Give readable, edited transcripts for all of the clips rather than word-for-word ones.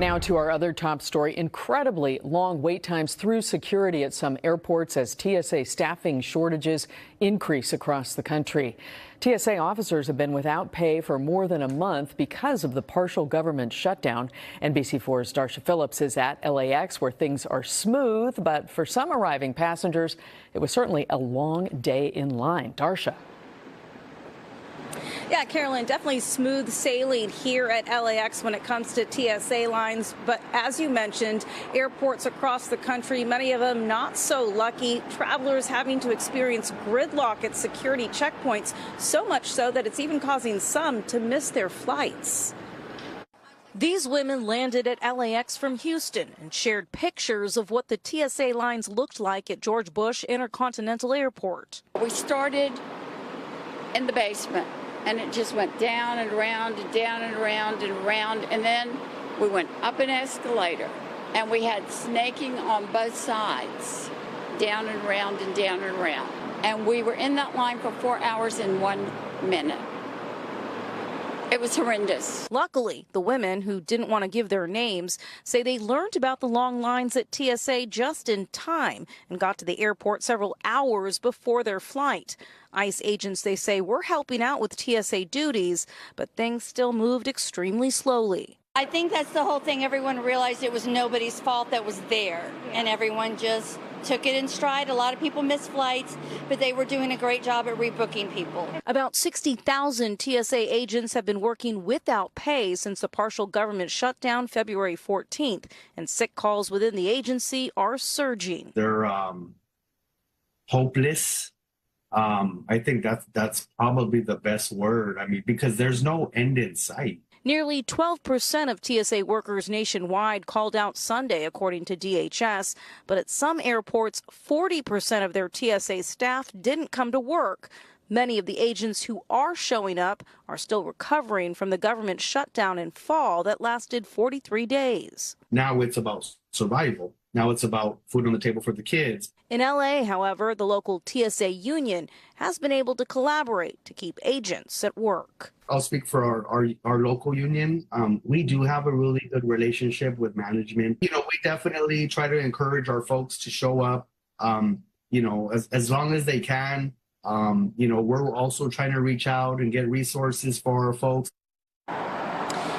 Now to our other top story. Incredibly long wait times through security at some airports as TSA staffing shortages increase across the country. TSA officers have been without pay for more than a month because of the partial government shutdown. NBC4's Darsha Philips is at LAX where things are smooth, but for some arriving passengers, it was certainly a long day in line. Darsha. Yeah, Carolyn, definitely smooth sailing here at LAX when it comes to TSA lines. But as you mentioned, airports across the country, many of them not so lucky. Travelers having to experience gridlock at security checkpoints, so much so that it's even causing some to miss their flights. These women landed at LAX from Houston and shared pictures of what the TSA lines looked like at George Bush Intercontinental Airport. We started in the basement. And it just went down and around and down and around and around. And then we went up an escalator. And we had snaking on both sides, down and around and down and around. And we were in that line for 4 hours and 1 minute. It was horrendous. Luckily, the women who didn't want to give their names say they learned about the long lines at TSA just in time and got to the airport several hours before their flight. ICE agents, they say, were helping out with TSA duties, but things still moved extremely slowly. I think that's the whole thing. Everyone realized it was nobody's fault that was there, and everyone just took it in stride. A lot of people missed flights, but they were doing a great job at rebooking people. About 60,000 TSA agents have been working without pay since the partial government shutdown February 14th, and sick calls within the agency are surging. They're hopeless. I think that's probably the best word. I mean, because there's no end in sight. Nearly 12% of TSA workers nationwide called out Sunday, according to DHS. But at some airports, 40% of their TSA staff didn't come to work. Many of the agents who are showing up are still recovering from the government shutdown in fall that lasted 43 days. Now it's about survival. Now it's about food on the table for the kids. In L.A., however, the local TSA union has been able to collaborate to keep agents at work. I'll speak for our local union. We do have a really good relationship with management. We definitely try to encourage our folks to show up, as long as they can. We're also trying to reach out and get resources for our folks.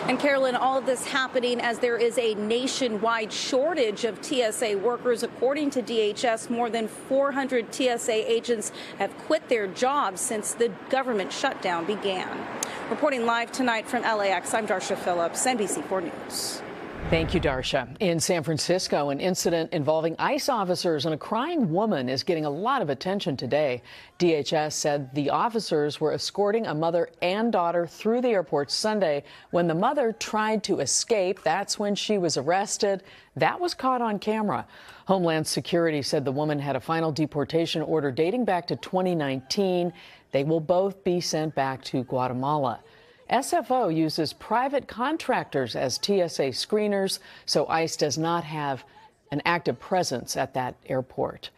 And Carolyn, all of this happening as there is a nationwide shortage of TSA workers. According to DHS, more than 400 TSA agents have quit their jobs since the government shutdown began. Reporting live tonight from LAX, I'm Darsha Philips, NBC4 News. Thank you, Darsha. In San Francisco, an incident involving ICE officers and a crying woman is getting a lot of attention today. DHS said the officers were escorting a mother and daughter through the airport Sunday. When the mother tried to escape, that's when she was arrested. That was caught on camera. Homeland Security said the woman had a final deportation order dating back to 2019. They will both be sent back to Guatemala. SFO uses private contractors as TSA screeners, so ICE does not have an active presence at that airport.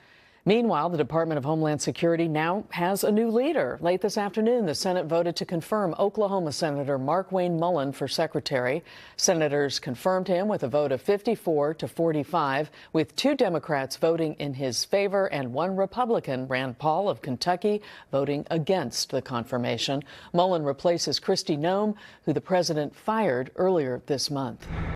Meanwhile, the Department of Homeland Security now has a new leader. Late this afternoon, the Senate voted to confirm Oklahoma Senator Markwayne Mullin for secretary. Senators confirmed him with a vote of 54 to 45, with 2 Democrats voting in his favor and 1 Republican, Rand Paul of Kentucky, voting against the confirmation. Mullin replaces Kristi Noem, who the president fired earlier this month.